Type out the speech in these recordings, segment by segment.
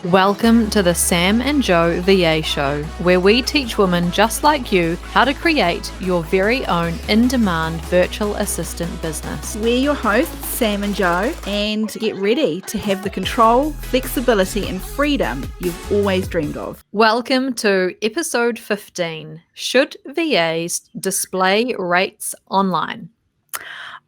Welcome to the Sam and Joe VA Show, where we teach women just like you how to create your very own in-demand virtual assistant business. We're your hosts, Sam and Joe, and get ready to have the control, flexibility, and freedom you've always dreamed of. Welcome to episode 15, Should VAs Display Rates Online?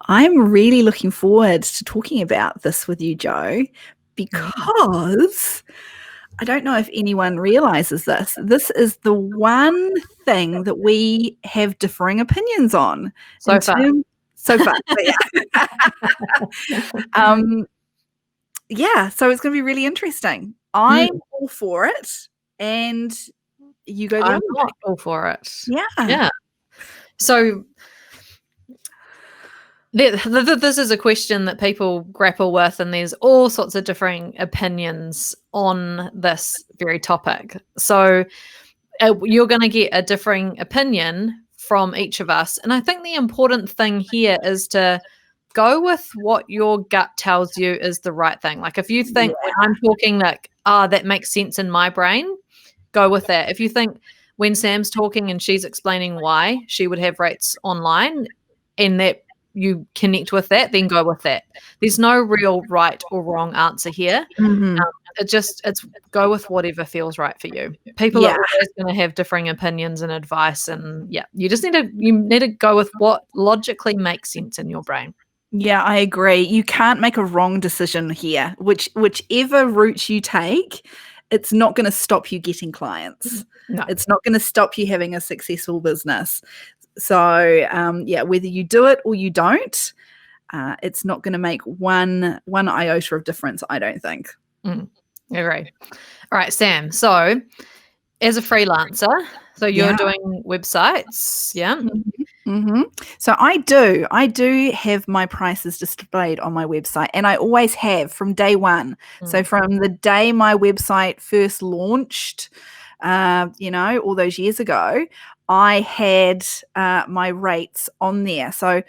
I'm really looking forward to talking about this with you, Joe, because I don't know if anyone realizes this. This is the one thing that we have differing opinions on. So far. So it's going to be really interesting. I'm all for it, and you go the I'm other way. not all for it. Yeah. So this is a question that people grapple with, and there's all sorts of differing opinions on this very topic. So you're going to get a differing opinion from each of us. And I think the important thing here is to go with what your gut tells you is the right thing. Like if you think when I'm talking like, that makes sense in my brain, go with that. If you think when Sam's talking and she's explaining why she would have rates online and that you connect with that, then go with that. There's no real right or wrong answer here. It's go with whatever feels right for you. People are always going to have differing opinions and advice, and you need to go with what logically makes sense in your brain. Yeah, I agree. You can't make a wrong decision here. Whichever route you take, it's not going to stop you getting clients. No. It's not going to stop you having a successful business. So, whether you do it or you don't, it's not going to make one iota of difference, I don't think. Agree. All right, Sam. So, as a freelancer, so you're doing websites, yeah? So I do have my prices displayed on my website, and I always have from day one. So from the day my website first launched, all those years ago, I had my rates on there. So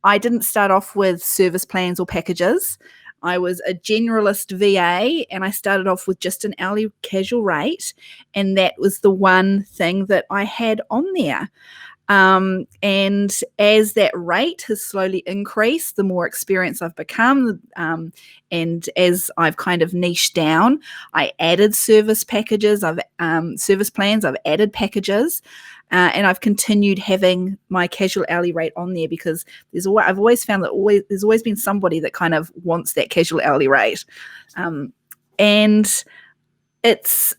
I didn't start off with service plans or packages. I was a generalist VA, and I started off with just an hourly casual rate, and that was the one thing that I had on there. And as that rate has slowly increased, the more experience I've become, and as I've kind of niched down, I added service packages, service plans, I've added packages, and I've continued having my casual hourly rate on there because I've always found that there's always been somebody that kind of wants that casual hourly rate, and it's.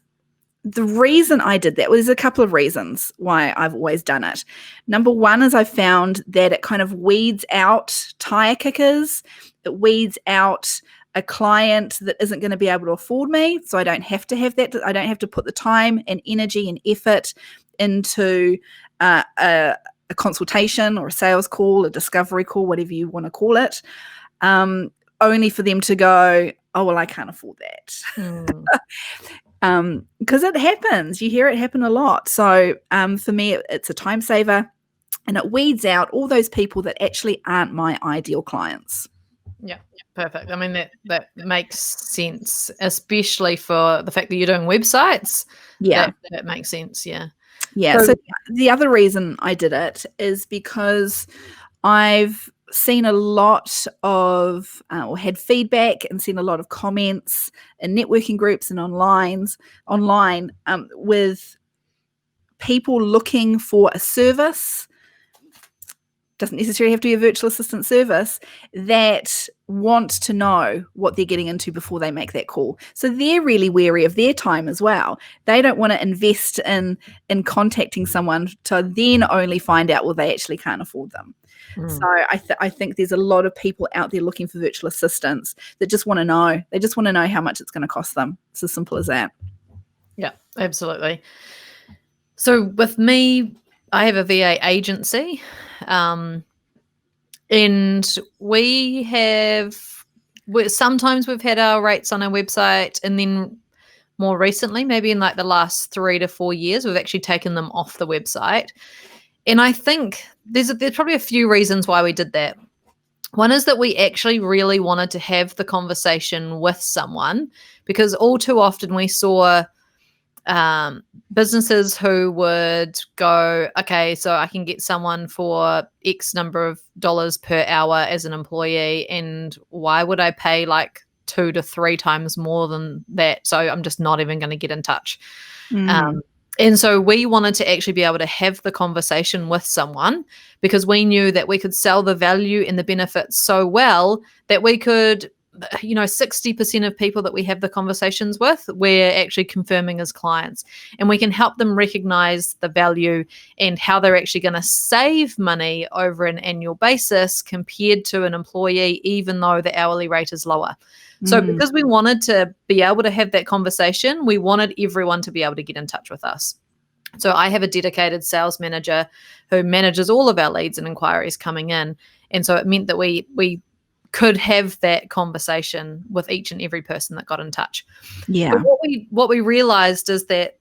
The reason I did that, there's a couple of reasons why I've always done it. Number one is I found that it kind of weeds out tire kickers. It weeds out a client that isn't going to be able to afford me. So I don't have to have that. I don't have to put the time and energy and effort into a consultation or a sales call, a discovery call, whatever you want to call it, only for them to go, oh, well, I can't afford that. Because it happens. You hear it happen a lot. So for me, it's a time saver, and it weeds out all those people that actually aren't my ideal clients. Yeah, perfect. I mean, that makes sense, especially for the fact that you're doing websites. Yeah. That makes sense, yeah. Yeah, so the other reason I did it is because I've seen a lot of or had feedback and seen a lot of comments in networking groups and online with people looking for a service, doesn't necessarily have to be a virtual assistant service, that want to know what they're getting into before they make that call. So they're really wary of their time as well. They don't want to invest in contacting someone to then only find out, well, they actually can't afford them. So I think there's a lot of people out there looking for virtual assistants that just want to know. They just want to know how much it's going to cost them. It's as simple as that. Yeah, absolutely. So with me, I have a VA agency, and sometimes we've had our rates on our website, and then more recently, maybe in like the last 3 to 4 years, we've actually taken them off the website. And I think there's probably a few reasons why we did that. One is that we actually really wanted to have the conversation with someone, because all too often we saw businesses who would go, okay, so I can get someone for X number of dollars per hour as an employee, and why would I pay like 2 to 3 times more than that? So I'm just not even going to get in touch. And so we wanted to actually be able to have the conversation with someone, because we knew that we could sell the value and the benefits so well that we could, 60% of people that we have the conversations with, we're actually confirming as clients, and we can help them recognize the value and how they're actually going to save money over an annual basis compared to an employee, even though the hourly rate is lower. So because we wanted to be able to have that conversation, we wanted everyone to be able to get in touch with us. So I have a dedicated sales manager who manages all of our leads and inquiries coming in. And so it meant that we could have that conversation with each and every person that got in touch. Yeah. But what we realized is that,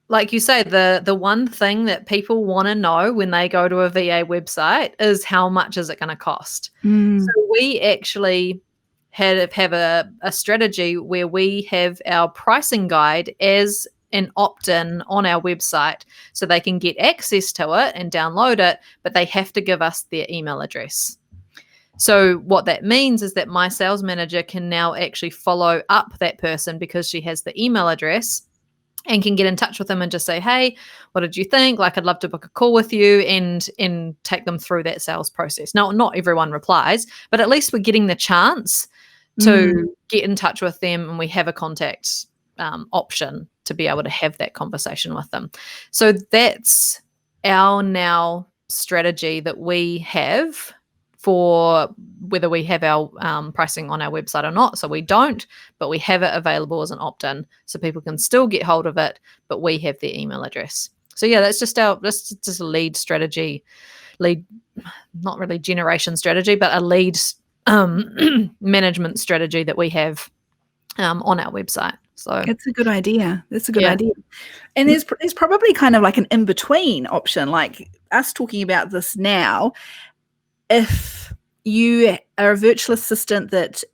like you say, the one thing that people want to know when they go to a VA website is how much is it going to cost. So we actually have a strategy where we have our pricing guide as an opt-in on our website, so they can get access to it and download it, but they have to give us their email address. So what that means is that my sales manager can now actually follow up that person, because she has the email address, and can get in touch with them and just say, hey, what did you think? Like, I'd love to book a call with you, and take them through that sales process. Now, not everyone replies, but at least we're getting the chance to get in touch with them, and we have a contact option to be able to have that conversation with them. So that's our now strategy that we have for whether we have our pricing on our website or not. So we don't, but we have it available as an opt-in, so people can still get hold of it, but we have their email address. So yeah, that's just a lead strategy, not really generation strategy, but a lead management strategy that we have on our website. So it's a good idea. That's a good idea. And there's probably kind of like an in-between option, like us talking about this now. If you are a virtual assistant that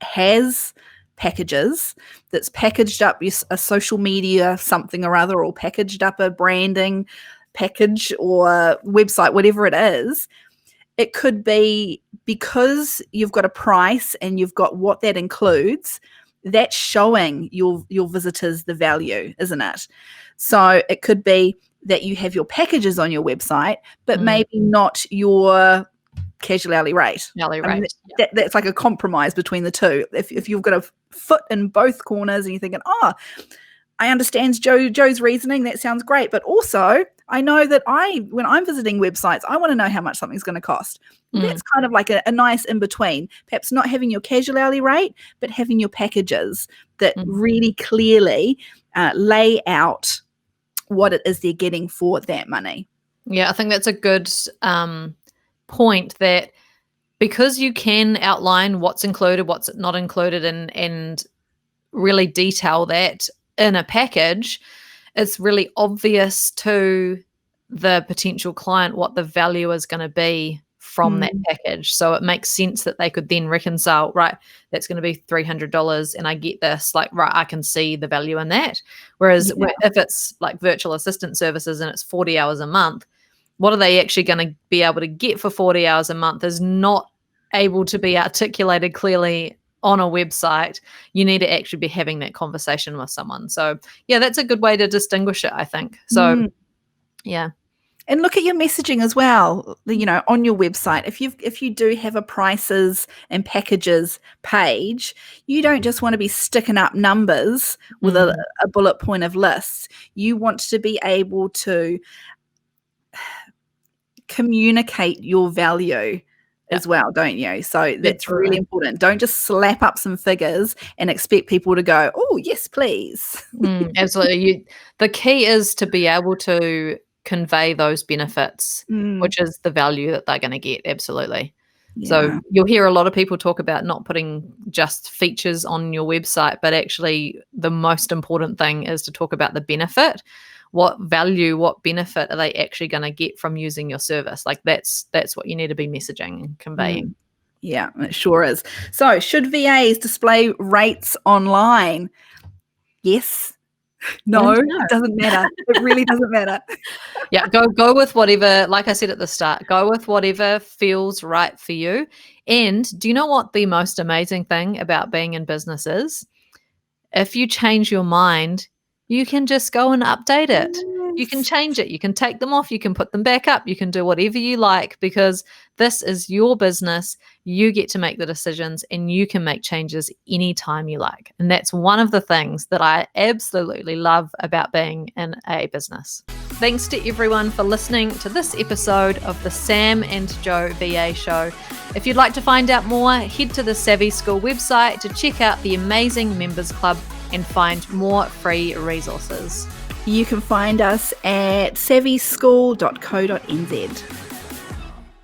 has packages, that's packaged up a social media something or other, or packaged up a branding package or website, whatever it is, it could be because you've got a price and you've got what that includes, that's showing your visitors the value, isn't it? So it could be that you have your packages on your website, but maybe not your casual hourly rate. That's like a compromise between the two. If you've got a foot in both corners and you're thinking, oh, I understand Joe's reasoning, that sounds great, but also I know that when I'm visiting websites, I want to know how much something's going to cost. That's kind of like a nice in between. Perhaps not having your casual hourly rate, but having your packages that really clearly lay out what it is they're getting for that money. Yeah, I think that's a good point, that because you can outline what's included, what's not included, and really detail that in a package, it's really obvious to the potential client what the value is going to be from that package. So it makes sense that they could then reconcile, right, that's going to be $300 and I get this, like, right, I can see the value in that. Whereas if it's like virtual assistant services and it's 40 hours a month, what are they actually going to be able to get for 40 hours a month is not able to be articulated clearly on a website. You need to actually be having that conversation with someone. So yeah, that's a good way to distinguish it, I think. So yeah. And look at your messaging as well, on your website. If you do have a prices and packages page, you don't just want to be sticking up numbers with a bullet point of lists. You want to be able to communicate your value as well, don't you? So that's really important. Don't just slap up some figures and expect people to go, oh, yes, please. Absolutely. The key is to be able to convey those benefits, which is the value that they're going to get. Absolutely. Yeah. So you'll hear a lot of people talk about not putting just features on your website, but actually the most important thing is to talk about the benefit. What value, what benefit are they actually going to get from using your service? Like that's what you need to be messaging and conveying. Yeah, it sure is. So, should VAs display rates online? Yes. No, And it doesn't matter. It really doesn't matter. Yeah, go with whatever, like I said at the start, go with whatever feels right for you. And do you know what the most amazing thing about being in business is? If you change your mind, you can just go and update it. You can Yes. change it. You can take them off. You can put them back up. You can do whatever you like because this is your business. You get to make the decisions and you can make changes anytime you like. And that's one of the things that I absolutely love about being in a business. Thanks to everyone for listening to this episode of the Sam and Joe VA Show. If you'd like to find out more, head to the Savvy School website to check out the amazing members club and find more free resources. You can find us at savvyschool.co.nz.